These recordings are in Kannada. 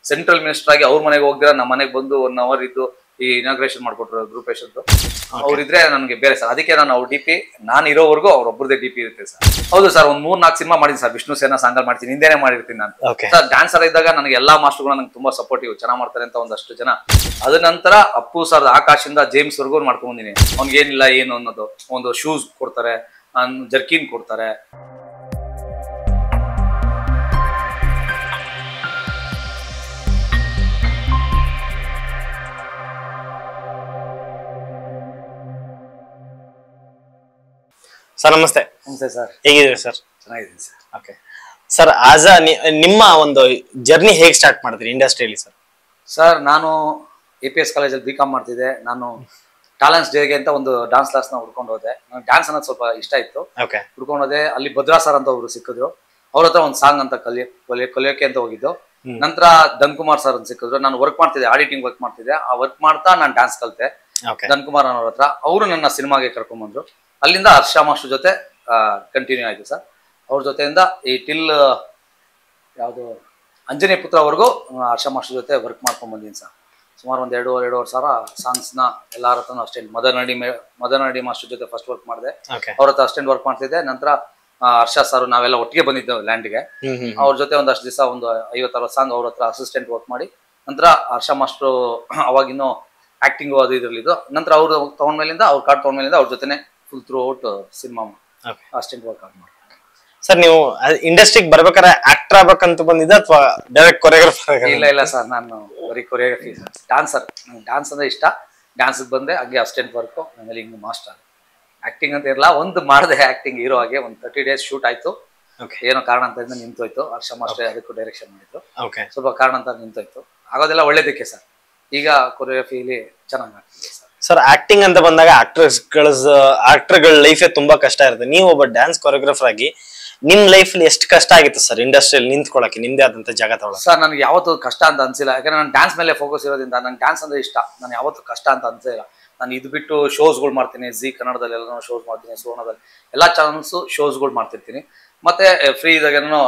ಸೆಂಟ್ರಲ್ ಮಿನಿಸ್ಟರ್ ಆಗಿ ಅವ್ರ ಮನೆಗೆ ಹೋಗ್ದಿರ ನಮ್ಮ ಮನೆಗೆ ಬಂದು 1 hour ಇದ್ದು ಈ ಇನಾಗ್ರೇಷನ್ ಮಾಡ್ಕೊಟ್ರು ಗ್ರೂಪೇಶನ್ದು. ಅವ್ರಿದ್ರೆ ನನಗೆ ಬೇರೆ ಸರ್, ಅದಕ್ಕೆ ನಾನು ಅವ್ರ DP ನಾನು ಇರೋವರೆಗೂ ಅವ್ರೊಬ್ಬರದೇ DP ಇರುತ್ತೆ ಸರ್. ಹೌದು ಸರ್, ಒಂದು 3-4 ಸಿನಿಮಾ ಮಾಡಿದ್ದೀನಿ ಸರ್. ವಿಷ್ಣು ಸೇನಾ ಸಾಂಗಲ್ ಮಾಡ್ತೀನಿ, ಹಿಂದೆನೆ ಮಾಡಿರ್ತೀನಿ ನಾನು ಸರ್. ಡ್ಯಾನ್ಸರ್ ಇದ್ದಾಗ ನನಗೆ ಎಲ್ಲಾ ಮಾಸ್ಟರ್ಗಳು ನನಗೆ ತುಂಬಾ ಸಪೋರ್ಟಿವ್, ಚೆನ್ನಾಗಿ ಮಾಡ್ತಾರೆ ಅಂತ ಒಂದಷ್ಟು ಜನ. ಅದ ನಂತರ ಅಪ್ಪು ಸರ್ ಆಕಾಶಿಂದ ಜೇಮ್ಸ್ ವರ್ಗು ಮಾಡ್ಕೊಂಡ್ಬಂದಿನಿ. ಅವ್ನಿಗೆ ಏನಿಲ್ಲ ಏನು ಅನ್ನೋದು, ಒಂದು ಶೂಸ್ ಕೊಡ್ತಾರೆ, ಜರ್ಕಿನ್ ಕೊಡ್ತಾರೆ. ಸರ್ ನಮಸ್ತೆ. ನಮಸ್ತೆ ಸರ್, ಹೇಗಿದ್ದೀರಿ ಸರ್? ಚೆನ್ನಾಗಿದ್ದೀನಿ ಸರ್. ಓಕೆ ಸರ್, ನಿಮ್ಮ ಒಂದು ಜರ್ನಿ ಹೇಗೆ ಸ್ಟಾರ್ಟ್ ಮಾಡಿದ್ರಿ ಇಂಡಸ್ಟ್ರಿಯಲ್ಲಿ ಸರ್? ಸರ್, ನಾನು APS ಕಾಲೇಜಲ್ಲಿ BCom ಮಾಡ್ತಿದ್ದೆ. ನಾನು ಟಾಲೆಂಟ್ಸ್ ಡೇಗೆ ಅಂತ ಒಂದು ಡಾನ್ಸ್ ಕ್ಲಾಸ್ನ ಹುಡ್ಕೊಂಡು ಹೋದೆ. ನನಗೆ ಡ್ಯಾನ್ಸ್ ಅನ್ನೋದು ಸ್ವಲ್ಪ ಇಷ್ಟ ಇತ್ತು, ಹುಡ್ಕೊಂಡು ಹೋದೆ. ಅಲ್ಲಿ ಭದ್ರಾ ಸರ್ ಅಂತ ಒಬ್ರು ಸಿಕ್ಕಿದ್ರು, ಅವ್ರ ಹತ್ರ ಒಂದು ಸಾಂಗ್ ಅಂತ ಕಲಿಯೋಕೆ ಅಂತ ಹೋಗಿದ್ದು. ನಂತರ ಧನ್ಕುಮಾರ್ ಸರ್ ಅಂತ ಸಿಕ್ಕಿದ್ರು. ನಾನು ವರ್ಕ್ ಮಾಡ್ತಿದ್ದೆ, ಆಡಿಟಿಂಗ್ ವರ್ಕ್ ಮಾಡ್ತಿದ್ದೆ. ಆ ವರ್ಕ್ ಮಾಡ್ತಾ ನಾನು ಡ್ಯಾನ್ಸ್ ಕಲಿತೆ ಧನ್ಕುಮಾರ್ ಅನ್ನೋರ ಹತ್ರ. ಅವರು ನನ್ನ ಸಿನಿಮಾಗೆ ಕರ್ಕೊಂಡ್ಬಂದ್ರು. ಅಲ್ಲಿಂದ ಹರ್ಷ ಮಾಸ್ಟರ್ ಜೊತೆ ಕಂಟಿನ್ಯೂ ಆಯಿತು ಸರ್. ಅವ್ರ ಜೊತೆಯಿಂದ ಈ ಟಿಲ್ ಯಾವುದು ಅಂಜನೇಯ ಪುತ್ರವರೆಗೂ ಹರ್ಷ ಮಾಸ್ಟರ್ ಜೊತೆ ವರ್ಕ್ ಮಾಡ್ಕೊಂಡು ಬಂದೀನಿ ಸರ್. ಸುಮಾರು ಒಂದು 2.5 ಸಾವಿರ ಸಾಂಗ್ಸ್ನ ಎಲ್ಲರ ಹತ್ರನೂ ಅಷ್ಟೇ. ಮದನಹಳ್ಳಿ ಮಾಸ್ಟರ್ ಜೊತೆ ಫಸ್ಟ್ ವರ್ಕ್ ಮಾಡಿದೆ, ಅವ್ರ ಹತ್ರ ಅಷ್ಟೆಂಡ್ ವರ್ಕ್ ಮಾಡ್ತಿದ್ದೆ. ನಂತರ ಹರ್ಷ ಸರ್ ನಾವೆಲ್ಲ ಒಟ್ಟಿಗೆ ಬಂದಿದ್ದೇವೆ ಲ್ಯಾಂಡ್ಗೆ. ಅವ್ರ ಜೊತೆ ಒಂದಷ್ಟು ದಿವಸ ಒಂದು 50-60 ಸಾಂಗ್ ಅವ್ರ ಹತ್ರ ಅಸಿಸ್ಟೆಂಟ್ ವರ್ಕ್ ಮಾಡಿ, ನಂತರ ಹರ್ಷ ಮಾಸ್ಟ್ರು ಅವಾಗಿನ್ನೂ ಆಕ್ಟಿಂಗು ಅದು ಇದ್ರಲ್ಲಿದ್ದು. ನಂತರ ಅವ್ರು ತೊಗೊಂಡ್ಮೇಲಿಂದ ಅವ್ರ ಕಾರ್ಡ್ ತೊಗೊಂಡ್ಮೇಲಿಂದ ಅವ್ರ ಜೊತೆನೆ full through out cinema assistant work ಮಾಡಿ. ಸರ್, ನೀವು ಇಂಡಸ್ಟ್ರಿಗೆ ಬರ್ಬೇಕಾದ್ರೆ ಆಕ್ಟರ್ ಆಗ್ಬೇಕಂತ ಬಂದಿದ್ದ ಅಥವಾ ಡೈರೆಕ್ಟ್ ಕೊರಿಯೋಗ್ರಾಫರ್? ಇಲ್ಲ ಸರ್, ನಾನು ಬರೀ ಕೊರಿಯೋಗ್ರಫಿ ಸರ್. ಡ್ಯಾನ್ಸರ್, ನಂಗೆ ಡ್ಯಾನ್ಸ್ ಅಂದ್ರೆ ಇಷ್ಟ. ಡ್ಯಾನ್ಸ್ಗೆ ಬಂದೆ, ಹಾಗೆ ಅಸಿಸ್ಟೆಂಟ್ ವರ್ಕು, ಆಮೇಲೆ ಹಿಂಗೆ ಮಾಸ್ಟರ್. ಆಕ್ಟಿಂಗ್ ಅಂತ ಇರಲ್ಲ, ಒಂದು ಮಾಡಿದೆ ಆಕ್ಟಿಂಗ್ ಹೀರೋ ಆಗಿ. ಒಂದು 30 days ಶೂಟ್ ಆಯ್ತು, ಏನೋ ಕಾರಣ ಅಂತ ನಿಂತೋಯ್ತು. ಹರ್ಷ ಮಾಸ್ಟರ್ ಅದಕ್ಕೂ ಡೈರೆಕ್ಷನ್ ಮಾಡಿದ್ರು, ಸ್ವಲ್ಪ ಕಾರಣ ಅಂತ ನಿಂತೋಯ್ತು. ಆಗೋದೆಲ್ಲ ಒಳ್ಳೇದಕ್ಕೆ ಸರ್. ಈಗ ಕೊರಿಯೋಗ್ರಫಿಲಿ ಚೆನ್ನಾಗಿ ಆಗ್ತಿದೆ ಸರ್. ಸರ್, ಆಕ್ಟಿಂಗ್ ಅಂತ ಬಂದಾಗ ಆಕ್ಟರ್ಗಳ ಲೈಫೇ ತುಂಬಾ ಕಷ್ಟ ಇರುತ್ತೆ. ನೀವು ಒಬ್ಬ ಡ್ಯಾನ್ಸ್ ಕೊರಿಯೋಗ್ರಾಫರ್ ಆಗಿ ನಿಮ್ ಲೈಫ್ ಎಷ್ಟು ಕಷ್ಟ ಆಗಿತ್ತು ಸರ್ ಇಂಡಸ್ಟ್ರಿಯಲ್ಲಿ ನಿಂತ್ಕೊಳ್ಳಕ್ಕೆ, ನಿಮ್ದೇ ಆದಂತ ಜಾಗ ತಗೊಳ್ಳೋಕೆ? ಸರ್, ನನಗೆ ಯಾವತ್ತೂ ಕಷ್ಟ ಅಂತ ಅನ್ಸಿಲ್ಲ, ಯಾಕಂದ್ರೆ ನಾನು ಡ್ಯಾನ್ಸ್ ಮೇಲೆ ಫೋಕಸ್ ಇರೋದ್ರಿಂದ. ನಂಗೆ ಡ್ಯಾನ್ಸ್ ಅಂದ್ರೆ ಇಷ್ಟ, ನಾನು ಯಾವತ್ತೂ ಕಷ್ಟ ಅಂತ ಅನ್ಸಿಲ್ಲ. ನಾನು ಇದು ಬಿಟ್ಟು ಶೋಸ್ಗಳು ಮಾಡ್ತೀನಿ, ಜಿ ಕನ್ನಡದಲ್ಲಿ ಎಲ್ಲ ಶೋಸ್ ಮಾಡ್ತೀನಿ, ಸುವರ್ಣದಲ್ಲಿ ಎಲ್ಲ ಚಾನಲ್ಸು ಶೋಸ್ಗಳು ಮಾಡ್ತಿರ್ತೀನಿ. ಮತ್ತೆ ಫ್ರೀ ಇದಾಗೇನೋ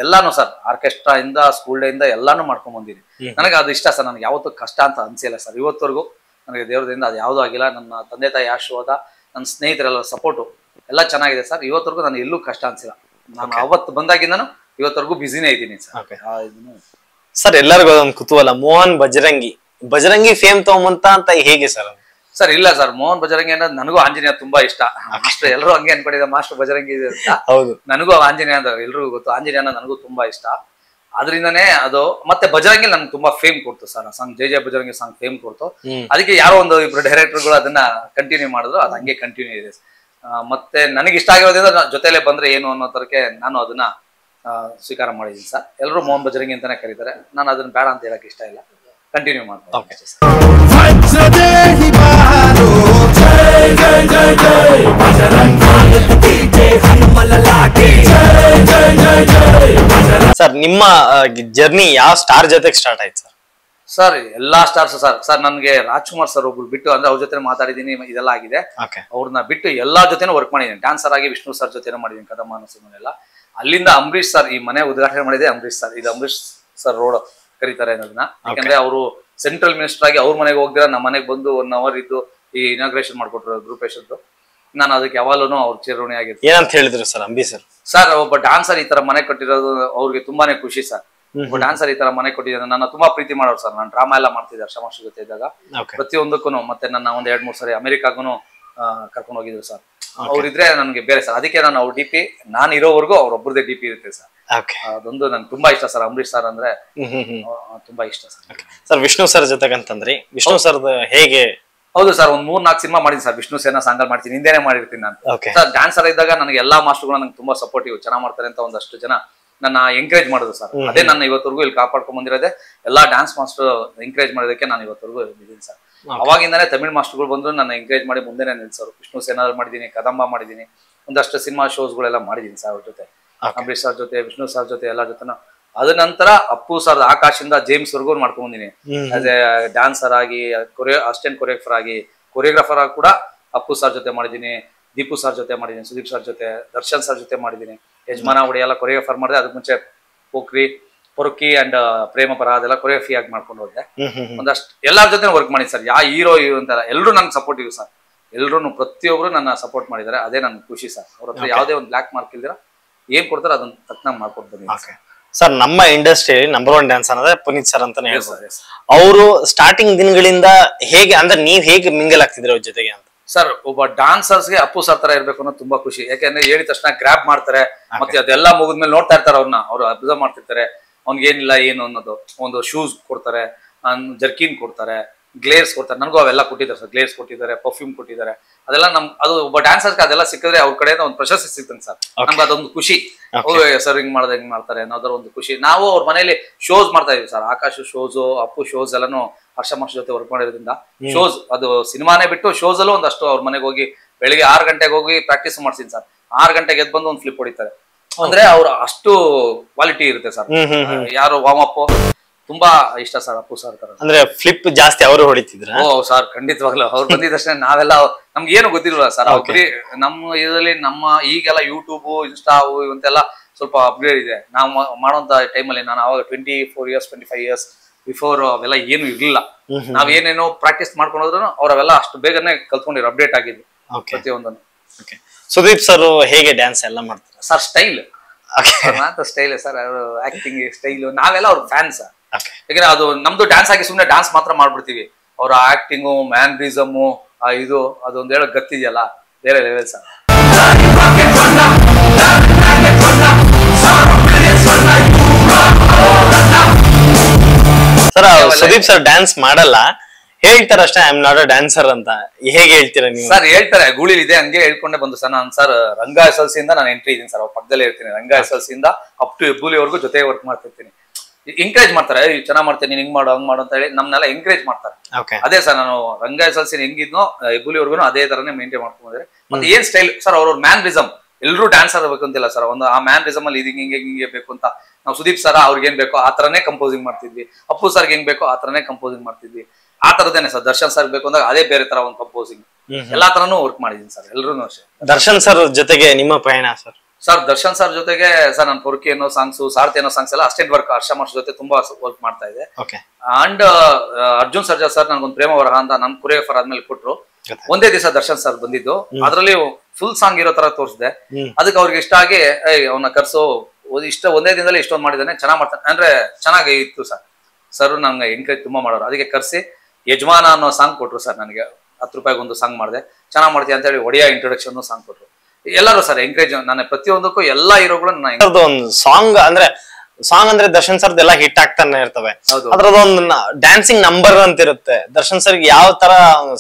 ಎಲ್ಲಾನು ಸರ್, ಆರ್ಕೆಸ್ಟ್ರಾ ಇಂದ ಸ್ಕೂಲ್ ಡೇ ಇಂದ ಎಲ್ಲಾನು ಮಾಡ್ಕೊಂಡ್ ಬಂದಿನಿ. ನನಗೆ ಅದು ಇಷ್ಟ ಸರ್, ನನಗೆ ಯಾವತ್ತೂ ಕಷ್ಟ ಅಂತ ಅನ್ಸಿಲ್ಲ ಸರ್. ಇವತ್ತವರೆಗೂ ನನಗೆ ದೇವರದಿಂದ ಅದು ಯಾವುದೂ ಆಗಿಲ್ಲ. ನನ್ನ ತಂದೆ ತಾಯಿ ಆಶೀರ್ವಾದ, ನನ್ನ ಸ್ನೇಹಿತರೆಲ್ಲ ಸಪೋರ್ಟು ಎಲ್ಲ ಚೆನ್ನಾಗಿದೆ ಸರ್. ಇವತ್ತವರೆಗೂ ನಾನು ಎಲ್ಲೂ ಕಷ್ಟ ಅನ್ಸಿಲ್ಲ. ನಾನು ಅವತ್ತು ಬಂದಾಗಿಂದನು ಇವತ್ತವರೆಗೂ ಬಿಸಿನೇ ಇದ್ದೀನಿ ಸರ್. ಸರ್, ಎಲ್ಲರಿಗೂ ಒಂದು ಕುತೂಹಲ, ಮೋಹನ್ ಬಜರಂಗಿ ಫೇಮ್ ತಗೊಂಬಂತ ಅಂತ ಹೇಗೆ ಸರ್? ಸರ್, ಇಲ್ಲ ಸರ್, ಮೋಹನ್ ಬಜರಂಗಿ ಅನ್ನೋದು ನನಗೂ ಆಂಜನೇಯ ತುಂಬಾ ಇಷ್ಟ. ಮಾಸ್ಟರ್ ಎಲ್ಲರೂ ಹಂಗೆ ಅನ್ಕೊಂಡಿದ್ದೆ, ಮಾಸ್ಟರ್ ಬಜರಂಗಿ ಇದೆ ಅಂತ. ನನಗೂ ಆಂಜನೇಯ ಅಂತ ಎಲ್ರಿಗೂ ಗೊತ್ತು. ಆಂಜನೇಯ ನನಗೂ ತುಂಬಾ ಇಷ್ಟ, ಆದ್ರಿಂದಾನೇ ಅದು. ಮತ್ತೆ ಬಜರಂಗಿ ನನ್ಗೆ ತುಂಬಾ ಫೇಮ್ ಕೊಡ್ತು ಸರ್. ಸಾಂಗ್ ಜೈ ಬಜರಂಗಿ ಸಾಂಗ್ ಫೇಮ್ ಕೊಡ್ತು. ಅದಕ್ಕೆ ಯಾರೋ ಒಂದು ಇಬ್ರು ಡೈರೆಕ್ಟರ್ಗಳು ಅದನ್ನ ಕಂಟಿನ್ಯೂ ಮಾಡಿದ್ರು, ಅದು ಹಂಗೆ ಕಂಟಿನ್ಯೂ ಇದೆ. ಮತ್ತೆ ನನಗೆ ಇಷ್ಟ ಆಗಿರೋದ್ರಿಂದ ಜೊತೆಲೆ ಬಂದ್ರೆ ಏನು ಅನ್ನೋ ತರಕ್ಕೆ ನಾನು ಅದನ್ನ ಸ್ವೀಕಾರ ಮಾಡಿದ್ದೀನಿ ಸರ್. ಎಲ್ಲರೂ ಮೋಹನ್ ಬಜರಂಗಿ ಅಂತಾನೆ ಕರೀತಾರೆ. ನಾನು ಅದನ್ನ ಬೇಡ ಅಂತ ಹೇಳಕ್ ಇಷ್ಟ ಇಲ್ಲ, ಕಂಟಿನ್ಯೂ ಮಾಡ್ತೀನಿ. ಸರ್, ನಿಮ್ಮ ಜರ್ನಿ ಯಾವ ಸ್ಟಾರ್ ಜೊತೆಗೆ ಸ್ಟಾರ್ಟ್ ಆಯ್ತು ಸರ್? ಸರ್, ಎಲ್ಲಾ ಸ್ಟಾರ್ಸ್ ಸರ್. ನನ್ಗೆ ರಾಜ್ಕುಮಾರ್ ಸರ್ ಒಬ್ರು ಬಿಟ್ಟು, ಅಂದ್ರೆ ಅವ್ರ ಜೊತೆ ಮಾತಾಡಿದೀನಿ, ಇದೆಲ್ಲ ಆಗಿದೆ. ಅವ್ರನ್ನ ಬಿಟ್ಟು ಎಲ್ಲಾ ಜೊತೆನೂ ವರ್ಕ್ ಮಾಡಿದ್ದೀನಿ. ಡ್ಯಾನ್ಸರ್ ಆಗಿ ವಿಷ್ಣು ಸರ್ ಜೊತೆ ಮಾಡಿದ್ದೀನಿ, ಕದಮಾನ ಸಿನಿಮಾನೆಲ್ಲ. ಅಲ್ಲಿಂದ ಅಂಬರೀಶ್ ಸರ್, ಈ ಮನೆ ಉದ್ಘಾಟನೆ ಮಾಡಿದೆ ಅಂಬರೀಶ್ ಸರ್. ಇದು ಅಂಬರೀಶ್ ಸರ್ ರೋಡ್ ಕರೀತಾರೆ ಅನ್ನೋದನ್ನ, ಯಾಕಂದ್ರೆ ಅವರು ಸೆಂಟ್ರಲ್ ಮಿನಿಸ್ಟರ್ ಆಗಿ ಅವ್ರ ಮನೆಗೆ ಹೋಗ್ದಿರ ನಮ್ಮ ಮನೆಗೆ ಬಂದು 1 hour ಇದ್ದು ಈ ಇನಾಗ್ರೇಷನ್ ಮಾಡ್ಕೊಟ್ರು ಗ್ರೂಪೇಶನ್ದು. ನಾನು ಅದಕ್ಕೆ ಯಾವಾಗಲೂ ಅವ್ರ ಚಿರಋಣಿ ಆಗಿರ್ತೀನಿ. ಏನಂತ ಹೇಳಿದ್ರು ಸರ್ ಅಂಬರೀಶ್ ಸರ್? ಸರ್, ಒಬ್ಬ ಡ್ಯಾನ್ಸರ್ ಈ ತರ ಮನೆ ಕೊಟ್ಟಿರೋದು ಅವ್ರಿಗೆ ತುಂಬಾನೇ ಖುಷಿ ಸರ್. ಒಬ್ಬ ಡ್ಯಾನ್ಸರ್ ಈ ತರ ಮನೆ ಕೊಟ್ಟಿದ್ದಾರೆ. ನನ್ನ ತುಂಬಾ ಪ್ರೀತಿ ಮಾಡೋರು ಸರ್. ನಾನು ಡ್ರಾಮಾ ಎಲ್ಲ ಮಾಡ್ತಿದ್ದೆ ಹರ್ಷ ಮಾಸ್ಟರ್ ಜೊತೆ ಇದ್ದಾಗ, ಪ್ರತಿಯೊಂದಕ್ಕೂ. ಮತ್ತೆ ನನ್ನ ಒಂದು 2-3 ಸರಿ ಅಮೆರಿಕಾಗೂ ಕರ್ಕೊಂಡು ಹೋಗಿದ್ರು ಸರ್. ಅವ್ರಿದ್ರೆ ನನಗೆ ಬೇರೆ ಸರ್. ಅದಕ್ಕೆ ನಾನು ಅವ್ರ DP ನಾನು ಇರೋವರೆಗೂ ಅವ್ರೊಬ್ಬರದೇ DP ಇರುತ್ತೆ ಸರ್. ಅದೊಂದು ನನ್ಗೆ ತುಂಬಾ ಇಷ್ಟ ಸರ್. ಅಂಬರೀಶ್ ಸರ್ ಅಂದ್ರೆ ತುಂಬಾ ಇಷ್ಟ ಸರ್. ಸರ್, ವಿಷ್ಣು ಸರ್ ಜೊತೆಗಂತಂದ್ರಿ, ವಿಷ್ಣು ಸರ್ ಹೇಗೆ? ಹೌದು ಸರ್, ಒಂದು 3-4 ಸಿನಿಮಾ ಮಾಡಿದ್ದೀನಿ ಸರ್. ವಿಷ್ಣು ಸೇನಾ ಸಾಂಗಲ್ ಮಾಡ್ತೀನಿ, ಹಿಂದೆನೆ ಮಾಡಿರ್ತೀನಿ ನಾನು ಸರ್. ಡ್ಯಾನ್ಸರ್ ಇದ್ದಾಗ ನನಗೆ ಎಲ್ಲಾ ಮಾಸ್ಟರ್ಗಳು ನಂಗೆ ತುಂಬಾ ಸಪೋರ್ಟಿವ್, ಚೆನ್ನಾಗಿ ಮಾಡ್ತಾರೆ ಅಂತ ಒಂದಷ್ಟು ಜನ ನನ್ನ ಎಂಕರೇಜ್ ಮಾಡೋದು ಸರ್. ಅದೇ ನನ್ನ ಇವತ್ತವರೆಗೂ ಇಲ್ಲಿ ಕಾಪಾಡ್ಕೊಂಡ್ ಬಂದಿರೋದೆ. ಎಲ್ಲಾ ಡ್ಯಾನ್ಸ್ ಮಾಸ್ಟರ್ ಎಂಕರೇಜ್ ಮಾಡೋದಕ್ಕೆ ನಾನು ಇವತ್ತವರೆಗೂ ಇದ್ದೀನಿ ಸರ್. ಅವಾಗಿಂದಾನೇ ತಮಿಳ್ ಮಾಸ್ಟರ್ಗಳು ಬಂದ್ರು ನನ್ನ ಎಂಕರೇಜ್ ಮಾಡಿ ಮುಂದೆನೆ ನಿಲ್ಸೋರು. ವಿಷ್ಣು ಸೇನಾ ಮಾಡಿದ್ದೀನಿ, ಕದಂಬ ಮಾಡಿದ್ದೀನಿ, ಒಂದಷ್ಟು ಸಿನಿಮಾ ಶೋಸ್ಗಳೆಲ್ಲ ಮಾಡಿದ್ದೀನಿ ಸರ್ ಅವ್ರ ಜೊತೆ. ಅಂಬರೀಶ್ ಸರ್ ಜೊತೆ, ವಿಷ್ಣು ಸರ್ ಜೊತೆ ಎಲ್ಲ ಜೊತೆ. ಅದ ನಂತರ ಅಪ್ಪು ಸರ್ ಆಕಾಶಿಂದ ಜೇಮ್ಸ್ ವರ್ಗು ಮಾಡ್ಕೊಂಡ್ಬಂದಿನಿ. ಆಸ್ ಎ ಡ್ಯಾನ್ಸರ್ ಆಗಿ, ಅಸಿಸ್ಟೆಂಟ್ ಕೊರಿಯೋಗ್ರಾಫರ್ ಆಗಿ, ಕೊರಿಯೋಗ್ರಾಫರ್ ಆಗಿ ಕೂಡ ಅಪ್ಪು ಸರ್ ಜೊತೆ ಮಾಡಿದ್ದೀನಿ, ದೀಪು ಸರ್ ಜೊತೆ ಮಾಡಿದ್ದೀನಿ, ಸುದೀಪ್ ಸರ್ ಜೊತೆ, ದರ್ಶನ್ ಸರ್ ಜೊತೆ ಮಾಡಿದ್ದೀನಿ. ಯಜಮಾನ ಒಡಿ ಎಲ್ಲ ಕೊರಿಯೋಗ್ರಾಫರ್ ಮಾಡಿದೆ. ಅದಕ್ಕೆ ಮುಂಚೆ ಪೋಖ್ರಿ, ಪೊರುಕಿ ಅಂಡ್ ಪ್ರೇಮ ಪರ ಅದೆಲ್ಲ ಕೊರಿಯೋಗ್ರಫಿ ಆಗಿ ಮಾಡ್ಕೊಂಡು ಹೋದೆ. ಒಂದಷ್ಟು ಎಲ್ಲಾರ ಜೊತೆ ವರ್ಕ್ ಮಾಡಿ ಸರ್. ಯಾ ಹೀರೋ ಅಂತ ಎಲ್ಲರೂ ನಂಗೆ ಸಪೋರ್ಟಿವ್ ಸರ್. ಎಲ್ರು ಪ್ರತಿಯೊಬ್ರು ನನ್ನ ಸಪೋರ್ಟ್ ಮಾಡಿದ್ದಾರೆ. ಅದೇ ನನ್ ಖುಷಿ ಸರ್. ಅವ್ರ ಹತ್ರ ಯಾವುದೇ ಒಂದು ಬ್ಲಾಕ್ ಮಾರ್ಕ್ ಇಲ್ದಿರ ಏನ್ ಕೊಡ್ತಾರೆ ಅದನ್ನ ತಕ್ಕನಾಗಿ ಮಾಡ್ಕೊಂಡು ಬಂದಿದ್ದೀನಿ ಸರ್. ನಮ್ಮ ಇಂಡಸ್ಟ್ರಿ ನಂಬರ್ 1 ಡ್ಯಾನ್ಸ್ ಅನ್ನೋದೇ ಪುನೀತ್ ಸರ್ ಅಂತಾನೆ ಹೇಳ್ಬೋದು. ಅವರು ಸ್ಟಾರ್ಟಿಂಗ್ ದಿನಗಳಿಂದ ಹೇಗೆ ಅಂದ್ರೆ ನೀವ್ ಹೇಗೆ ಮಿಂಗಲ್ ಆಗ್ತಿದ್ರಿ ಅವ್ರ ಜೊತೆಗೆ ಅಂತ? ಸರ್, ಒಬ್ಬ ಡಾನ್ಸರ್ಸ್ಗೆ ಅಪ್ಪು ಸರ್ ತರ ಇರ್ಬೇಕು ಅನ್ನೋದು ತುಂಬಾ ಖುಷಿ. ಯಾಕಂದ್ರೆ ಹೇಳಿದ ತಕ್ಷಣ ಗ್ರಾಬ್ ಮಾಡ್ತಾರೆ, ಮತ್ತೆ ಅದೆಲ್ಲ ಮುಗಿದ್ಮೇಲೆ ನೋಡ್ತಾ ಇರ್ತಾರೆ ಅವ್ರನ್ನ, ಅವ್ರು ಅಬ್ಸರ್ವ್ ಮಾಡ್ತಿರ್ತಾರೆ. ಅವ್ನಿಗೆ ಏನಿಲ್ಲ ಏನು ಅನ್ನೋದು. ಒಂದು ಶೂಸ್ ಕೊಡ್ತಾರೆ, ಜರ್ಕಿನ್ ಕೊಡ್ತಾರೆ, ಗ್ಲೇರ್ಸ್ ಕೊಡ್ತಾರೆ. ನನಗೂ ಅವೆಲ್ಲ ಕೊಟ್ಟಿದ್ದಾರೆ ಸರ್. ಗ್ಲೇರ್ಸ್ ಕೊಟ್ಟಿದ್ದಾರೆ, ಪರ್ಫ್ಯೂಮ್ ಕೊಟ್ಟಿದ್ದಾರೆ. ಅದೆಲ್ಲ ಅದು ಒಬ್ಬ ಡ್ಯಾನ್ಸರ್ಗೆ ಅದೆಲ್ಲ ಸಿಕ್ಕಿದ್ರೆ ಅವ್ರ ಕಡೆಯಿಂದ ಒಂದು ಪ್ರಶಸ್ತಿ ಸಿಗ್ತಂಗೆ ಸರ್. ನಮ್ಗೆ ಅದೊಂದು ಖುಷಿ. ಸರ್ ಹಿಂಗ್ ಮಾಡ್ದೆ ಹಿಂಗ್ ಮಾಡ್ತಾರೆ ಅನ್ನೋದ್ರ ಒಂದು ಖುಷಿ. ನಾವು ಅವ್ರ ಮನೇಲಿ ಶೋಸ್ ಮಾಡ್ತಾ ಇದೀವಿ sir. Akash shows, Appu shows ಎಲ್ಲಾನು ಹರ್ಷ ಮಾಸ್ಟರ್ ಜೊತೆ ವರ್ಕ್ ಮಾಡಿರೋದ್ರಿಂದ ಶೋಸ್, ಅದು ಸಿನಿಮಾನೇ ಬಿಟ್ಟು ಶೋಸ್ ಅಲ್ಲೂ ಒಂದಷ್ಟು ಅವ್ರ ಮನೆಗೆ ಹೋಗಿ ಬೆಳಿಗ್ಗೆ 6 ಗಂಟೆಗೆ ಹೋಗಿ ಪ್ರಾಕ್ಟೀಸ್ ಮಾಡ್ತೀನಿ ಸರ್. 6 ಗಂಟೆಗೆ ಎದ್ದು ಬಂದು ಒಂದು ಫ್ಲಿಪ್ ಹೊಡಿತಾರೆ. ಅಂದ್ರೆ ಅವ್ರ ಅಷ್ಟು ಕ್ವಾಲಿಟಿ ಇರುತ್ತೆ ಸರ್. ಯಾರು ವಾರ್ಮ್ ಅಪ್ ತುಂಬಾ ಇಷ್ಟ ಸರ್ ಅಪ್ಪು ಸರ್ ತರ. ಅಂದ್ರೆ ಫ್ಲಿಪ್ ಜಾಸ್ತಿ ಅವರು ಹೊಡಿತಿದ್ರ? ಓ ಸರ್, ಖಂಡಿತವಾಗ್ಲೂ ಅವ್ರು ಬಂದಿದ್ದಷ್ಟೇ ನಾವೆಲ್ಲ ನಮ್ಗೆ ಏನು ಗೊತ್ತಿಲ್ವಲ್ಲ ಸರ್. ನಮ್ಮ ಇದರಲ್ಲಿ ನಮ್ಮ ಈಗೆಲ್ಲ ಯೂಟ್ಯೂಬ್, ಇನ್ಸ್ಟಾ ಇವಂತೆಲ್ಲ ಸ್ವಲ್ಪ ಅಪ್ಗ್ರೇಡ್ ಇದೆ. ನಾವು ಮಾಡೋಂತ ಟೈಮಲ್ಲಿ ನಾನು ಅವಾಗ 24 ಇಯರ್ಸ್ 25 ಇಯರ್ಸ್ ಬಿಫೋರ್ ಅವೆಲ್ಲ ಏನು ಇರ್ಲಿಲ್ಲ. ನಾವ್ ಏನೇನೋ ಪ್ರಾಕ್ಟೀಸ್ ಮಾಡ್ಕೊಂಡ್ರು ಅವ್ರವೆಲ್ಲ ಅಷ್ಟು ಬೇಗನೆ ಕಲ್ತ್ಕೊಂಡಿರೋ ಅಪ್ಡೇಟ್ ಆಗಿದ್ದು ಪ್ರತಿಯೊಂದನ್ನು. ಸುದೀಪ್ ಸರ್ ಹೇಗೆ ಡ್ಯಾನ್ಸ್ ಎಲ್ಲ ಮಾಡ್ತಾರೆ ಸರ್? Style style sir. ಅವರು ಆಕ್ಟಿಂಗ್ ಸ್ಟೈಲ್, ನಾವೆಲ್ಲ ಅವ್ರ ಫ್ಯಾನ್ಸ್. ಯಾಕಂದ್ರೆ ಅದು ನಮ್ದು ಡ್ಯಾನ್ಸ್ ಆಗಿ ಸುಮ್ನೆ ಡ್ಯಾನ್ಸ್ ಮಾತ್ರ ಮಾಡ್ಬಿಡ್ತೀವಿ. ಅವ್ರ ಆಕ್ಟಿಂಗು, ಮ್ಯಾನ್ರಿಸಮು, ಇದು ಅದೊಂದ್ ಹೇಳೋ ಗತ್ತಿದೆಯಲ್ಲ, ಬೇರೆ level sir. Sir Sudeep sir dance ಮಾಡಲ್ಲ, ಹೇಳ್ತಾರ ಅಷ್ಟೇ I am not a dancer ಅಂತ. ಹೇಗೆ ಹೇಳ್ತೀರಾ ನೀವು? ಸರ್ ಹೇಳ್ತಾರೆ, ಗೂಳಿಲ್ ಇದೆ ಹಂಗೆ ಹೇಳ್ಕೊಂಡೆ ಬಂದು ಸರ್. ನಾನು ಸರ್ ರಂಗ SLC ಇಂದ ನಾನು ಎಂಟ್ರಿ ಇದ್ದೀನಿ ಸರ್. ಅವ್ರ ಪಕ್ಕದಲ್ಲೇ ಇರ್ತೀನಿ. ರಂಗ SLC ಇಂದ ಅಪ್ ಟು ಹೆಬ್ಬುಲಿವರೆಗೂ ಜೊತೆ ವರ್ಕ್ ಮಾಡ್ತಿರ್ತೀನಿ. ಎಂಕರೇಜ್ ಮಾಡ್ತಾರೆ, ಚೆನ್ನಾಗ್ ಮಾಡ್ತೀನಿ, ಹಿಂಗ್ ಮಾಡು ಹಂಗ್ ಮಾಡು ಅಂತ ಹೇಳಿ ನಮ್ನೆಲ್ಲ ಎಂಕರೇಜ್ ಮಾಡ್ತಾರೆ. ಅದೇ ಸರ್, ನಾನು ರಂಗ SLC ಹೆಂಗಿದ್ನೋ ಹೆಬ್ಬುಲಿವರೆಗೂ ಅದೇ ತರನೇ ಮೇಂಟೈನ್ ಮಾಡ್ಕೊಂಡಿದ್ರೆ. ಮತ್ತೆ ಏನ್ ಸ್ಟೈಲ್ ಸರ್, ಅವ್ರ ಮ್ಯಾನ್ರಿಸಮ್. ಎಲ್ಲರೂ ಡ್ಯಾನ್ಸರ್ ಬೇಕು ಅಂತಿಲ್ಲ ಸರ್. ಒಂದು ಆ ಮ್ಯಾನ್ರಿಸಮ್ ಅಲ್ಲಿ ಇದು ಹಿಂಗೆ ಬೇಕು ಅಂತ ನಾವು ಸುದೀಪ್ ಸರ್ ಅವ್ರಿಗೆ ಏನ್ ಬೇಕೋ ಆ ತರನೇ ಕಂಪೋಸಿಂಗ್ ಮಾಡ್ತಿದ್ವಿ. ಅಪ್ಪು ಸರ್ಗೆ ಹೆಂಗ್ ಬೇಕೋ ಆ ತರನೇ ಕಂಪೋಸಿಂಗ್ ಮಾಡ್ತಿದ್ವಿ. ಆ ತರದೇನೆ ಸರ್. ದರ್ಶನ್ ಸರ್ ಬೇಕು ಅಂದಾಗ ಅದೇ ಬೇರೆ ತರ ಒಂದು ಕಂಪೋಸಿಂಗ್. ಎಲ್ಲಾ ತರನು ವರ್ಕ್ ಮಾಡಿದೀನಿ ಸರ್. ಎಲ್ರು ಅಷ್ಟೇ. ದರ್ಶನ್ ಸರ್ ಜೊತೆಗೆ ನಿಮ್ಮ ಪಯಣ ಸರ್? ಸರ್ ದರ್ಶನ್ ಸರ್ ಜೊತೆಗೆ ಸರ್ ನಾನು ಪೊರ್ಕಿ ಅನ್ನೋ ಸಾಂಗ್ಸ್, ಸಾರಥಿ ಅನ್ನೋ ಸಾಂಗ್ಸ್ ಎಲ್ಲ ಅಷ್ಟೇಟ್ ವರ್ಕ್ ಹರ್ಷ ಮಾಸ್ಟರ್ ಜೊತೆ ತುಂಬಾ ವರ್ಕ್ ಮಾಡ್ತಾ ಇದೆ. ಅಂಡ್ ಅರ್ಜುನ್ ಸರ್ಜಾ ಸರ್ ನನ್ಗೊಂದು ಪ್ರೇಮ ವರಹ ಅಂತ ನನ್ ಕೊರಿಯೋಗ್ರಾಫರ್ ಆದ್ಮೇಲೆ ಕೊಟ್ರು. ಒಂದೇ ದಿವಸ ದರ್ಶನ್ ಸರ್ ಬಂದಿದ್ದು, ಅದ್ರಲ್ಲಿ ಫುಲ್ ಸಾಂಗ್ ಇರೋ ತರ ತೋರಿಸಿದೆ. ಅದಕ್ಕೆ ಅವ್ರಿಗೆ ಇಷ್ಟ ಆಗಿ ಅವನ ಕರ್ಸು, ಒಂದೇ ದಿನದಲ್ಲಿ ಇಷ್ಟೊಂದು ಮಾಡಿದಾನೆ, ಚೆನ್ನಾಗ್ ಮಾಡ್ತಾನೆ ಅಂದ್ರೆ ಚೆನ್ನಾಗಿ ಇತ್ತು ಸರ್. ಸರ್ ನಂಗೆ ಎಂಕರೇಜ್ ತುಂಬಾ ಮಾಡೋರು. ಅದಕ್ಕೆ ಕರ್ಸಿ ಯಜಮಾನ ಅನ್ನೋ ಸಾಂಗ್ ಕೊಟ್ರು ಸರ್. ನನಗೆ 10 ರೂಪಾಯಿಗೆ ಒಂದು ಸಾಂಗ್ ಮಾಡಿದೆ, ಚೆನ್ನಾಗ್ ಮಾಡ್ತೀಯ ಅಂತ ಹೇಳಿ ಒಡಿಯಾ ಇಂಟ್ರೊಡಕ್ಷನ್ ಸಾಂಗ್ ಕೊಟ್ರು. ಎಲ್ಲರೂ ಸರ್ ಎಂಕರೇಜ್. ನಾನು ಪ್ರತಿಯೊಂದಕ್ಕೂ ಎಲ್ಲಾ ಹೀರೋಗಳು ಒಂದು ಸಾಂಗ್ ಅಂದ್ರೆ ದರ್ಶನ್ ಸರ್ದು ಎಲ್ಲ ಹಿಟ್ ಆಗ್ತಾನೆ ಇರ್ತವೆ. ಅದ್ರದೊಂದು ಡ್ಯಾನ್ಸಿಂಗ್ ನಂಬರ್ ಅಂತ ಇರುತ್ತೆ. ದರ್ಶನ್ ಸರ್ ಯಾವ ತರ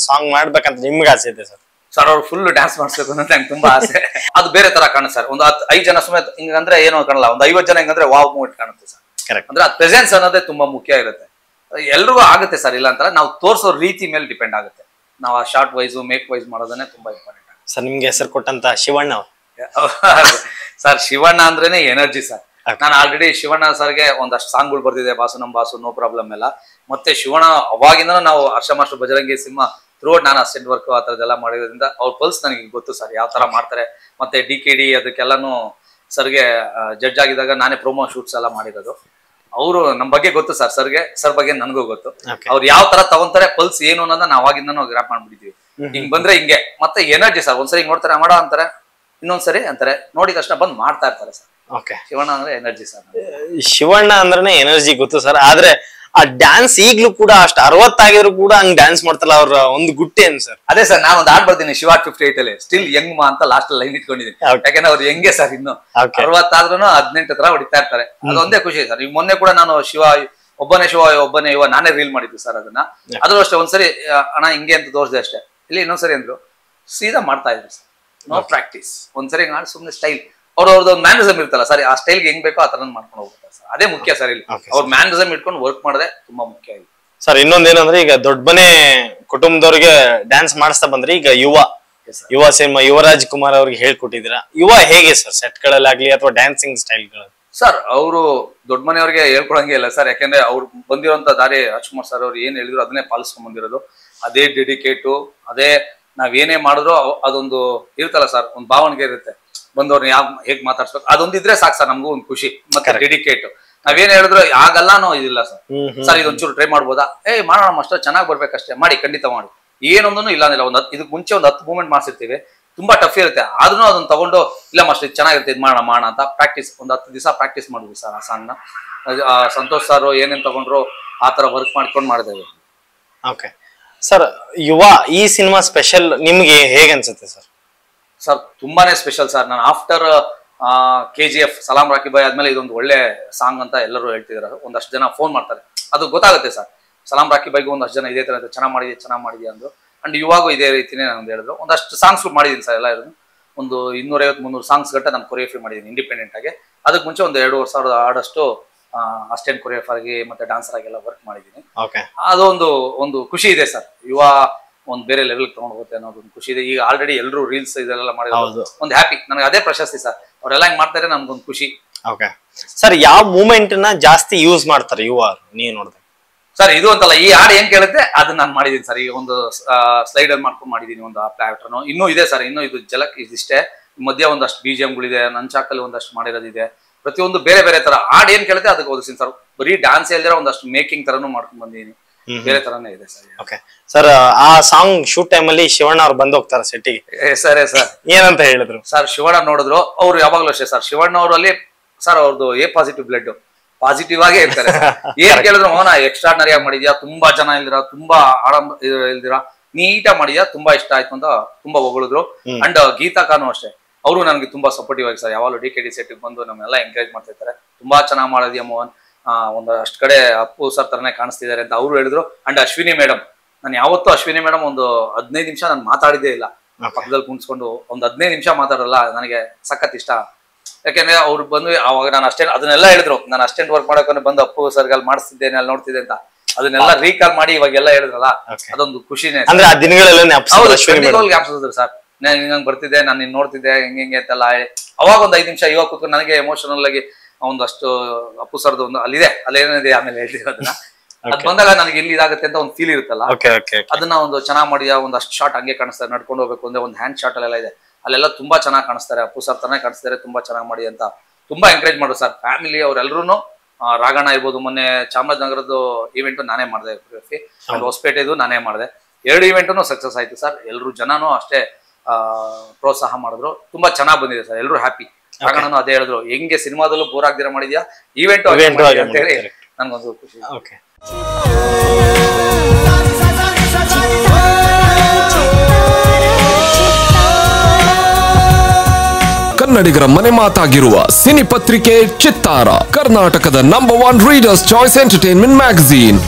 ಸಾಂಗ್ ಮಾಡ್ಬೇಕಂತ ನಿಮ್ಗೆ ಆಸೆ ಇದೆ ಸರ್? ಸರ್ ಅವ್ರು ಫುಲ್ ಡ್ಯಾನ್ಸ್ ಮಾಡಿಸ್ಬೇಕು ಅಂತ ನಂಗೆ ತುಂಬಾ ಆಸೆ. ಅದು ಬೇರೆ ತರ ಕಾಣುತ್ತೆ ಸರ್. ಒಂದು 5 ಜನ ಸುಮ್ಮನೆ ಹಿಂಗಂದ್ರೆ ಏನೋ ಕಾಣಲ್ಲ. ಒಂದು 50 ಜನ ಹಿಂಗಂದ್ರೆ ವಾವ್ ಮೂಮೆಂಟ್ ಕಾಣುತ್ತೆ ಸರ್. ಅಂದ್ರೆ ಆ ಪ್ರೆಸೆನ್ಸ್ ಅನ್ನೋದೇ ತುಂಬಾ ಮುಖ್ಯ ಇರುತ್ತೆ. ಎಲ್ರಿಗೂ ಆಗುತ್ತೆ ಸರ್, ಇಲ್ಲ ಅಂತಲ್ಲ. ನಾವು ತೋರಿಸೋ ರೀತಿ ಮೇಲೆ ಡಿಪೆಂಡ್ ಆಗುತ್ತೆ. ನಾವು ಆ ಶಾರ್ಟ್ ವೈಸ್ ಮೇಕ್ ವೈಸ್ ಮಾಡೋದನ್ನೇ ತುಂಬಾ ಇಂಪಾರ್ಟೆಂಟ್ ಸರ್. ನಿಮ್ಗೆ ಹೆಸರು ಕೊಟ್ಟಂತ ಶಿವಣ್ಣ ಸರ್, ಶಿವಣ್ಣ ಅಂದ್ರೇನೆ ಎನರ್ಜಿ ಸರ್. ನಾನು ಆಲ್ರೆಡಿ ಶಿವಣ್ಣ ಸರ್ಗೆ ಒಂದಷ್ಟು ಸಾಂಗ್ಗಳು ಬರ್ದಿದೆ, ಬಾಸು ನಮ್ ಬಾಸು, ನೋ ಪ್ರಾಬ್ಲಮ್ ಎಲ್ಲ. ಮತ್ತೆ ಶಿವಣ್ಣ ಅವಾಗಿಂದ ನಾವು ಹರ್ಷ ಮಾಸ್ಟರ್, ಬಜರಂಗಿ ಸಿನಿಮಾ ಥ್ರೂಔಟ್ ನಾನು ಅಸಿಸ್ಟೆಂಟ್ ವರ್ಕ್ ಆ ಥರದ್ದೆಲ್ಲ ಮಾಡಿರೋದ್ರಿಂದ ಅವ್ರ ಪಲ್ಸ್ ನನಗೆ ಗೊತ್ತು ಸರ್, ಯಾವ ತರ ಮಾಡ್ತಾರೆ. ಮತ್ತೆ DKD ಅದಕ್ಕೆಲ್ಲಾನು ಸರ್ಗೆ ಜಡ್ಜ್ ಆಗಿದಾಗ ನಾನೇ ಪ್ರೊಮೋ ಶೂಟ್ಸ್ ಎಲ್ಲ ಮಾಡಿರೋದು. ಅವರು ನಮ್ ಬಗ್ಗೆ ಗೊತ್ತು ಸರ್. ಸರ್ ಬಗ್ಗೆ ನನಗೂ ಗೊತ್ತು. ಅವ್ರು ಯಾವ ತರ ತಗೊಂತಾರೆ, ಪಲ್ಸ್ ಏನು ಅನ್ನೋದನ್ನ ನಾವು ಅವಾಗಿಂದ ಗ್ರಾಪ್ ಮಾಡ್ಬಿಟ್ಟಿದ್ವಿ. ಹಿಂಗ್ ಬಂದ್ರೆ ಹಿಂಗೆ. ಮತ್ತೆ ಎನರ್ಜಿ ಸರ್. ಒಂದ್ಸರಿ ಹಿಂಗ್ ನೋಡ್ತಾರೆ ಮಾಡೋ ಅಂತಾರೆ, ಇನ್ನೊಂದ್ಸರಿ ಅಂತಾರೆ, ನೋಡಿದ ತಕ್ಷಣ ಬಂದ್ ಮಾಡ್ತಾ ಇರ್ತಾರೆ ಸರ್. ಶಿವಣ್ಣ ಅಂದ್ರೆ ಎನರ್ಜಿ ಸರ್. ಶಿವಣ್ಣ ಅಂದ್ರೆ ಎನರ್ಜಿ ಗೊತ್ತು ಸರ್. ಆದ್ರೆ ಆ ಡ್ಯಾನ್ಸ್ ಈಗ್ಲೂ ಕೂಡ ಅಷ್ಟು 60 ಆಗಿದ್ರು ಕೂಡ ಹಂಗ್ ಡ್ಯಾನ್ಸ್ ಮಾಡ್ತಲ್ಲ ಅವ್ರ ಒಂದು ಗುಟ್ಟೆ ಏನ್ ಸರ್? ಅದೇ ಸರ್, ನಾನು ಒಂದು ಹಾಡ್ ಬರ್ತೀನಿ ಶಿವ 58 ಅಲ್ಲಿ, ಸ್ಟಿಲ್ ಯಂಗ್ ಮಾ ಅಂತ ಲಾಸ್ಟ್ ಲೈನ್ ಇಟ್ಕೊಂಡಿದ್ದೀನಿ. ಯಾಕಂದ್ರೆ ಅವ್ರು ಹೆಂಗೆ ಸರ್, ಇನ್ನು 60 ಆದ್ರೂ 18 ತರ ಹೊಡಿತಾ ಇರ್ತಾರೆ. ಅದೊಂದೇ ಖುಷಿ ಸರ್. ಈಗ ಮೊನ್ನೆ ಕೂಡ ನಾನು ಒಬ್ಬನೇ ಶಿವ ನಾನೇ ರೀಲ್ ಮಾಡಿದ್ದು ಸರ್. ಅದನ್ನ ಅದ್ರೂ ಅಷ್ಟೇ ಒಂದ್ಸರಿ ಅಣ್ಣ ಹಿಂಗೆ ಅಂತ ತೋರಿಸಿದೆ ಅಷ್ಟೇ. ಇಲ್ಲಿ ಇನ್ನೊಂದ್ಸರಿ ಅಂದ್ರು, ಸೀದಾ ಮಾಡ್ತಾ ಇದ್ರು ಸರ್. No practice. ಒಂದ್ಸರಿ ಮಾಡಿ ಸುಮ್ನೆ ಸ್ಟೈಲ್ ಅವ್ರದ್ದು ಒಂದು ಮ್ಯಾನರಿಸಮ್ ಇರ್ತಲ್ಲ ಸರ್, ಆ ಸ್ಟೈಲ್ಗೆ ಹೆಂಗ್ ಬೇಕೋ ಆ ತರ ಮಾಡ್ಕೊಂಡು ಹೋಗ್ತಾರೆ ಸರ್. ಅದೇ ಮುಖ್ಯ ಸರ್. ಇಲ್ಲಿ ಅವ್ರ ಮ್ಯಾನರಿಸಮ್ ಇಟ್ಕೊಂಡು ವರ್ಕ್ ಮಾಡೋದೇ ತುಂಬಾ ಮುಖ್ಯ ಇಲ್ಲಿ ಸರ್. ಇನ್ನೊಂದೇನಂದ್ರೆ, ಈಗ ದೊಡ್ಡ ಮನೆ ಕುಟುಂಬದವ್ರಿಗೆ ಡ್ಯಾನ್ಸ್ ಮಾಡಿಸ್ತಾ ಬಂದ್ರೆ, ಈಗ ಯುವ ಸಿನಿಮಾ ಯುವರಾಜ್ ಕುಮಾರ್ ಅವ್ರಿಗೆ ಹೇಳ್ಕೊಟ್ಟಿದ್ದೀರಾ. ಹೇಗೆ ಸರ್ ಸೆಟ್ ಗಳಲ್ಲಾಗ್ಲಿ ಅಥವಾ ಡ್ಯಾನ್ಸಿಂಗ್ ಸ್ಟೈಲ್ ಸರ್? ಅವರು ದೊಡ್ಡ ಮನೆಯವ್ರಿಗೆ ಹೇಳ್ಕೊಳಂಗೆ ಇಲ್ಲ ಸರ್. ಯಾಕಂದ್ರೆ ಅವ್ರು ಬಂದಿರೋಂತ ದಾರಿ ರಾಜ್ಕುಮಾರ್ ಸರ್ ಅವ್ರು ಏನ್ ಹೇಳಿದ್ರು ಅದನ್ನೇ ಪಾಲಿಸ್ಕೊಂಡ್ ಬಂದಿರೋದು. ಅದೇ ಡೆಡಿಕೇಟು, ಅದೇ ನಾವೇನೇ ಮಾಡಿದ್ರು ಅದೊಂದು ಇರ್ತಲ್ಲ ಸರ್, ಒಂದು ಭಾವನೆಗೆ ಇರುತ್ತೆ. ಬಂದವ್ರನ್ನ ಹೇಗ್ ಮಾತಾಡ್ಸ್ಬೇಕು ಅದೊಂದಿದ್ರೆ ಸಾಕು ಸರ್. ನಮಗೂ ಒಂದು ಖುಷಿ. ಮತ್ತೆ ಡೆಡಿಕೇಟ್. ನಾವೇನ್ ಹೇಳಿದ್ರು ಆಗಲ್ಲ ಅನ್ನೋ ಇದಿಲ್ಲ ಸರ್. ಸರ್ ಇದೊಂಚೂರು ಟ್ರೈ ಮಾಡ್ಬೋದಾ, ಮಾಡೋಣ ಅಷ್ಟೇ, ಚೆನ್ನಾಗಿ ಬರ್ಬೇಕಷ್ಟೇ, ಮಾಡಿ ಖಂಡಿತ ಮಾಡಿ, ಏನೊಂದೂ ಇಲ್ಲ ಅಂದಿಲ್ಲ. ಇದಕ್ಕೆ ಮುಂಚೆ ಒಂದು 10 ಮೂಮೆಂಟ್ ಮಾಡ್ಸಿರ್ತೀವಿ, ತುಂಬಾ ಟಫ್ ಇರುತ್ತೆ, ಆದ್ರೂ ಅದನ್ನ ತಗೊಂಡು ಇಲ್ಲ ಮಾಸ್ಟರ್ ಇದು ಚೆನ್ನಾಗಿರುತ್ತೆ, ಇದು ಮಾಡೋಣ ಅಂತ ಪ್ರಾಕ್ಟೀಸ್ ಒಂದು 10 ದಿವಸ ಪ್ರಾಕ್ಟೀಸ್ ಮಾಡಿದ್ವಿ ಸರ್. ಆ ಸಾಂಗ್ನ ಸಂತೋಷ್ ಸರ್ ಏನೇನ್ ತಗೊಂಡ್ರು ಆ ತರ ವರ್ಕ್ ಮಾಡ್ಕೊಂಡು ಮಾಡಿದ್ದೇವೆ. ಓಕೆ ಸರ್, ಯುವ ಈ ಸಿನಿಮಾ ಸ್ಪೆಷಲ್ ನಿಮ್ಗೆ ಹೇಗೆ ಅನ್ಸುತ್ತೆ ಸರ್? ಸರ್ ತುಂಬಾನೇ ಸ್ಪೆಷಲ್ ಸರ್. ನಾನು ಆಫ್ಟರ್ KGF ಸಲಾಂ ರಾಕಿ ಬಾಯ್ ಆದ್ಮೇಲೆ ಇದೊಂದು ಒಳ್ಳೆ ಸಾಂಗ್ ಅಂತ ಎಲ್ಲರೂ ಹೇಳ್ತಿದ್ದಾರೆ. ಒಂದಷ್ಟು ಜನ ಫೋನ್ ಮಾಡ್ತಾರೆ, ಅದು ಗೊತ್ತಾಗುತ್ತೆ ಸರ್. ಸಲಾಂ ರಾಕಿ ಬಾಯ್ಗೂ ಒಂದಷ್ಟು ಜನ ಇದೇ ತರ ಚೆನ್ನಾಗಿ ಮಾಡಿದ್ಯಾ ಅಂದ್ರು. ಅಂಡ್ ಇವಾಗೂ ಇದೇ ರೀತಿನೇ ನಾನು ಹೇಳಿದ್ರು. ಒಂದಷ್ಟು ಸಾಂಗ್ಸ್ ಮಾಡಿದೀನಿ ಸರ್, ಎಲ್ಲ ಇರೋದು ಒಂದು 250-300 ಸಾಂಗ್ಸ್ ಗಂಟೆ ನಾನು ಕೊರಿಯೋಗ್ರಫಿ ಮಾಡಿದ್ದೀನಿ ಇಂಡಿಪೆಂಡೆಂಟ್ ಆಗಿ. ಅದಕ್ಕೆ ಮುಂಚೆ ಒಂದು 2,500 ಆಡಷ್ಟು ಅಸಿಸ್ಟೆಂಟ್ ಕೊರಿಯೋಗ್ರಾಫರ್ ಆಗಿ ಮತ್ತೆ ಡಾನ್ಸರ್ ಆಗೆಲ್ಲ ವರ್ಕ್ ಮಾಡಿದ್ದೀನಿ. ಅದೊಂದು ಖುಷಿ ಇದೆ ಸರ್. ಯುವ ಒಂದು ಬೇರೆ ಲೆವೆಲ್ ತಗೊಂಡು ಹೋಗುತ್ತೆ ಅನ್ನೋದು ಒಂದು ಖುಷಿ ಇದೆ. ಈಗ ಆಲ್ರೆಡಿ ಎಲ್ಲರೂ ರೀಲ್ಸ್ ಇದೆಲ್ಲ ಮಾಡಿರೋದು ಒಂದು ಹ್ಯಾಪಿ, ನನಗೆ ಅದೇ ಪ್ರಶಸ್ತಿ ಸರ್. ಅವರೆಲ್ಲ ಹಿಂಗ್ ಮಾಡ್ತಾರೆ, ನಮ್ಗೊಂದು ಖುಷಿ. ಓಕೆ ಸರ್, ಯಾವ ಮೂಮೆಂಟ್ ನ ಜಾಸ್ತಿ ಯೂಸ್ ಮಾಡ್ತಾರೆ ಯುವ ನೀವು ನೋಡಿದ್ರೆ? ಸರ್ ಇದು ಅಂತಲ್ಲ, ಈ ಹಾಡು ಏನ್ ಕೇಳುತ್ತೆ ಅದನ್ನ ನಾನು ಮಾಡಿದೀನಿ ಸರ್. ಈಗ ಒಂದು ಸ್ಲೈಡ್ ಅಲ್ಲಿ ಮಾಡ್ಕೊಂಡು ಮಾಡಿದೀನಿ ಒಂದು ಪ್ಲಾಟರ್ನು. ಇನ್ನೂ ಇದೆ ಸರ್, ಇನ್ನೂ ಇದು ಜಲಕ್ ಇದಿಷ್ಟೇ. ಮಧ್ಯ ಒಂದಷ್ಟು BGMಗಳಿದೆ, ನನ್ನ ಚಾಕಲ್ಲಿ ಒಂದಷ್ಟು ಮಾಡಿರೋದಿದೆ. ಪ್ರತಿಯೊಂದು ಬೇರೆ ಬೇರೆ ತರ ಹಾಡು ಏನ್ ಕೇಳುತ್ತೆ ಅದಕ್ಕೆ ಓದಿಸ್ತೀನಿ ಸರ್. ಬರೀ ಡ್ಯಾನ್ಸ್ ಹೇಳಿದ್ರೆ ಒಂದಷ್ಟು ಮೇಕಿಂಗ್ ತರನು ಮಾಡ್ಕೊಂಡು ಬಂದಿದ್ದೀನಿ, ಬೇರೆ ತರನೇ ಇದೆ ಸರ್. ಓಕೆ ಸರ್, ಆ ಸಾಂಗ್ ಶೂಟ್ ಟೈಮ್ ಅಲ್ಲಿ ಶಿವಣ್ಣ ಅವ್ರು ಬಂದು ಹೋಗ್ತಾರೆ ಸೆಟ್ಟಿಗೆ. ಸರ್ ಏನಂತ ಹೇಳಿದ್ರು ಸರ್? ಶಿವಣ್ಣ ನೋಡಿದ್ರು, ಅವ್ರು ಯಾವಾಗ್ಲೂ ಅಷ್ಟೇ ಸರ್. ಶಿವಣ್ಣ ಅವರು ಅಲ್ಲಿ ಸರ್ ಅವ್ರದ್ದು A ಪಾಸಿಟಿವ್ ಬ್ಲಡ್, ಪಾಸಿಟಿವ್ ಆಗೇ ಇರ್ತಾರೆ. ಏನ್ ಕೇಳಿದ್ರು ಮೌನ ಎಕ್ಸ್ಟ್ರಾರ್ನರಿ ಆಗಿ ಮಾಡಿದ್ಯಾ, ತುಂಬಾ ಜನ ಇಲ್ದಿರಾ, ತುಂಬಾ ಇಲ್ದಿರಾ, ನೀಟಾಗಿ ಮಾಡಿದ್ಯಾ, ತುಂಬಾ ಇಷ್ಟ ಆಯ್ತು ಅಂತ ತುಂಬಾ ಹೊಗಳಿದ್ರು. ಅಂಡ್ ಗೀತಾ ಖಾನು ಅಷ್ಟೇ, ಅವರು ನನಗೆ ತುಂಬಾ ಸಪೋರ್ಟಿವ್ ಆಗಿ ಸರ್. ಯಾವಾಗಲೂ DKD ಸೆಟ್ಗೆ ಬಂದು ನಮ್ಮೆಲ್ಲ ಎಂಕರೇಜ್ ಮಾಡ್ತಾ ಇರ್ತಾರೆ. ತುಂಬಾ ಚೆನ್ನಾಗಿ ಮಾಡಿದ್ಯಾ ಮೋಹನ್, ಒಂದಷ್ಟು ಕಡೆ ಅಪ್ಪು ಸರ್ ತರನೇ ಕಾಣಿಸ್ತಿದ್ದಾರೆ ಅಂತ ಅವರು ಹೇಳಿದ್ರು. ಅಂಡ್ ಅಶ್ವಿನಿ ಮೇಡಮ್, ನಾನು ಯಾವತ್ತೂ ಅಶ್ವಿನಿ ಮೇಡಮ್ ಒಂದು 15 ನಿಮಿಷ ನಾನು ಮಾತಾಡಿದ್ದೇ ಇಲ್ಲ. ಪಕ್ಕದಲ್ಲಿ ಕುಣಿಸ್ಕೊಂಡು ಒಂದು 15 ನಿಮಿಷ ಮಾತಾಡಲ್ಲ, ನನಗೆ ಸಖತ್ ಇಷ್ಟ. ಯಾಕೆಂದ್ರೆ ಅವ್ರು ಬಂದು ಅವಾಗ ನಾನು ಅಷ್ಟೇ ಅದನ್ನೆಲ್ಲ ಹೇಳಿದ್ರು, ನಾನು ಅಷ್ಟೆಂಟ್ ವರ್ಕ್ ಮಾಡೋಕೆ ಬಂದು ಅಪ್ಪು ಸರ್ಗಲ್ ಮಾಡಿಸ್ತಿದ್ದೇನೆ, ಅಲ್ಲಿ ನೋಡ್ತಿದ್ದೆ ಅಂತ. ಅದನ್ನೆಲ್ಲ ರೀಕಾಲ್ ಮಾಡಿ ಇವಾಗೆಲ್ಲ ಹೇಳಿದ್ರಲ್ಲ, ಅದೊಂದು ಖುಷಿನೇ. ಅಂದ್ರೆ ಆ ದಿನಗಳೆಲ್ಲ ಸರ್, ನಾನು ಹಿಂಗಂಗ್ ಬರ್ತಿದ್ದೆ, ನಾನು ನಿನ್ ನೋಡ್ತಿದ್ದೆ ಹಿಂಗೆ ಅಂತೆಲ್ಲ. ಅವಾಗ ಒಂದು 5 ನಿಮಿಷ ಇವಾಗ ಕೂತ್ಕೊಂಡು ನನಗೆ ಎಮೋಷನಲ್ ಆಗಿ ಒಂದಷ್ಟು ಅಪ್ಪು ಸರ್ದು ಒಂದು ಅಲ್ಲಿದೆ, ಅಲ್ಲೇನಿದೆ ಆಮೇಲೆ ಹೇಳ್ತಿರೋದನ್ನ ಅದ್ ಬಂದಾಗ ನನಗೆ ಇಲ್ಲಿ ಇದಾಗುತ್ತೆ ಅಂತ ಒಂದು ಫೀಲ್ ಇರುತ್ತಲ್ಲ, ಅದನ್ನ ಒಂದು ಚೆನ್ನಾಗಿ ಮಾಡಿದ. ಒಂದಷ್ಟು ಶಾರ್ಟ್ ಹಂಗೆ ಕಾಣಿಸ್ತಾರೆ, ನಡ್ಕೊಂಡು ಹೋಗ್ಬೇಕು ಅಂದ್ರೆ ಒಂದು ಹ್ಯಾಂಡ್ ಶಾಟ್ ಅಲ್ಲೆಲ್ಲ ಇದೆ, ಅಲ್ಲೆಲ್ಲ ತುಂಬಾ ಚೆನ್ನಾಗಿ ಕಾಣಿಸ್ತಾರೆ. ಅಪ್ಪು ಸರ್ ತರನೇ ಕಾಣಿಸ್ತಾರೆ, ತುಂಬಾ ಚೆನ್ನಾಗಿ ಮಾಡಿ ಅಂತ ತುಂಬಾ ಎಂಕರೇಜ್ ಮಾಡೋದು ಸರ್. ಫ್ಯಾಮಿಲಿ ಅವ್ರೆಲ್ರೂ ರಾಗಣ್ಣ ಇರ್ಬೋದು, ಮೊನ್ನೆ ಚಾಮರಾಜನಗರದ್ದು ಈವೆಂಟ್ ನಾನೇ ಮಾಡಿದೆ ಕೊರಿಯೋಗ್ರಫಿ, ಅಂಡ್ ಹೊಸಪೇಟೆದು ನಾನೇ ಮಾಡಿದೆ. 2 ಈವೆಂಟು ಸಕ್ಸಸ್ ಆಯ್ತು ಸರ್. ಎಲ್ರು ಜನನು ಅಷ್ಟೇ ಪ್ರೋತ್ಸಾಹ ಮಾಡಿದ್ರು, ತುಂಬಾ ಚೆನ್ನಾಗಿ ಬಂದಿದೆ ಸರ್. ಎಲ್ರು ಹ್ಯಾಪಿ. ರಾಗಣ್ಣನು ಅದೇ ಹೇಳಿದ್ರು, ಹೆಂಗೆ ಸಿನಿಮಾದಲ್ಲೂ ಬೋರ್ ಆಗ್ದಿರ ಮಾಡಿದ್ಯಾ, ಇವೆಂಟ್ ಅಂತ ಹೇಳಿ ನನ್ಗೊಂದು ಖುಷಿ. ಕನ್ನಡಿಗರ ಮನೆ ಮಾತಾಗಿರುವ ಸಿನಿ ಪತ್ರಿಕೆ ಚಿತ್ತಾರ, ಕರ್ನಾಟಕದ number 1 readers choice entertainment magazine.